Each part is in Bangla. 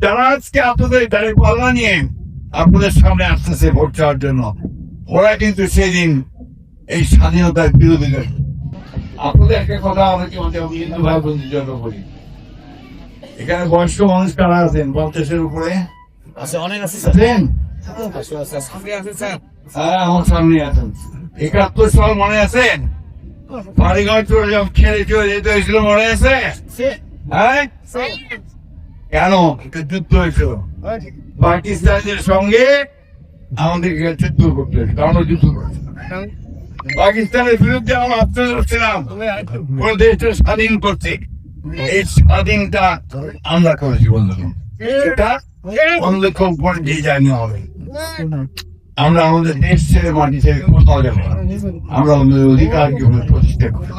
তারা আজকে আপনাদের গাড়ি পাল্লা নিয়ে আপনাদের সামনে আসতেছে ভোট চাওয়ার জন্য। ওরা কিন্তু সেদিন এই স্বাধীনতার বিরোধী। আপনাদের একটা কথা আমাকে হিন্দু ভাই বোনদের জন্য বলি, এখানে বয়স্ক মানুষ কারা আছেন 50-এর উপরে? অনেক আছে আছেন? হ্যাঁ, আমার সামনে আছেন। 71 সাল মনে আছেন? বাড়িঘর চলে যাও, ছেড়ে চলে যেতে হয়েছিল, মনে আছে? হ্যাঁ, কেন? একটা যুদ্ধ হয়েছিল পাকিস্তানের সঙ্গে, আমাদেরকে যুদ্ধ করতে হয়েছিল, আমরা যুদ্ধ করেছি পাকিস্তানের বিরুদ্ধে। আমরা আত্মীয় করছিলাম কোন দেশটা স্বাধীন করছে, এই স্বাধীনটা আমরা করেছি বন্ধুগণ। এটা অন্যরকম পরে দিয়ে যায়নি হবে। আমরা আমাদের দেশ ছেড়ে মাটি ছেড়ে কোথাও যাবো না। আমরা আমাদের অধিকারকে প্রতিষ্ঠা করি।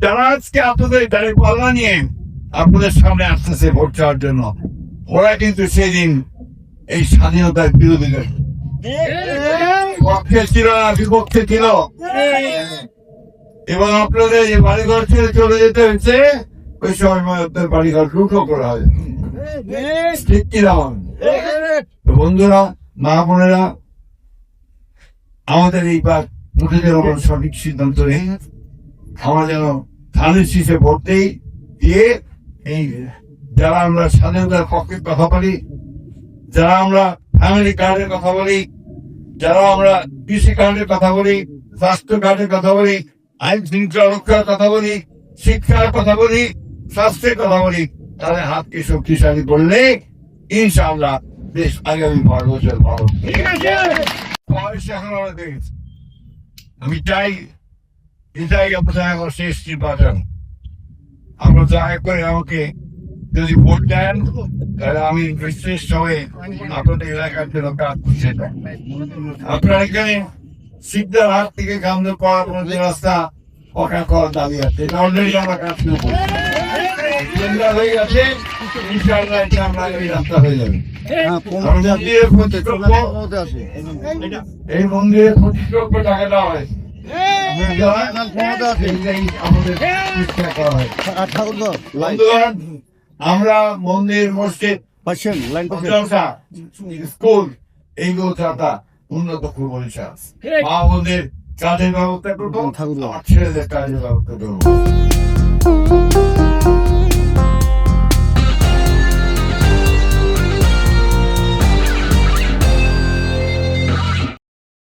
তারা আজকে আপনাদের গাড়ি পাল্লা নিয়ে আপনাদের সামনে আসতেছে ভোট চাওয়ার জন্য। ওরা কিন্তু সেদিন এই স্বাধীনতার বিরোধী পক্ষে ছিল না, বিপক্ষে ছিল। এবং আপনাদের যে বাড়িঘর ছেড়ে চলে যেতে হয়েছে, ওই সময় আপনার বাড়িঘর লুটো করা হয়। ঠিক কিনা বন্ধুরা, মা বোনেরা, আমাদের এইবার মুখে যেন সঠিক সিদ্ধান্ত নেই। আমরা যেন ধানের শীষে ভোট দিয়ে এই যারা আমরা স্বাধীনতার পক্ষে কথা বলি, যারা আমরা ফ্যামিলি কার্ডের কথা বলি, যারা আমরা কৃষি কার্ডের কথা বলি, স্বাস্থ্য কার্ডের কথা বলি, আইন শৃঙ্খলা রক্ষার কথা বলি, শিক্ষার কথা বলি, স্বাস্থ্যের কথা বলি, তাদের হাতকে শক্তিশালী করলে ইনশাআল্লাহ দেশ আগামী 12 বছর ভালো। আমি চাই এটাই আপনার শেষ নির্বাচন। আমরা দয়া করে আমাকে যদি ভোট দেন, তাহলে আমি বিশেষ হয়ে আপনাদের এলাকার জন্য কাজ করতে চাই। আপনার এখানে সিকদার হাট থেকে গামদের পাওয়ার মধ্যে রাস্তা পকা করার দাবি আছে, অলরেডি আমরা কাজ শুরু করছি, হয়ে গেছে। ইনশাআল্লাহ এটা আমরা এই রাস্তা হয়ে যাবে। এই মন্দিরের প্রতিষ্ঠা টাকা দেওয়া হয়, আমরা মন্দির, মসজিদ, স্কুল এইগুলো ছাড়া উন্নত করবো। মা বোনদের কাজের ব্যবস্থা করবো, ছেলেদের কাজের ব্যবস্থা করবো।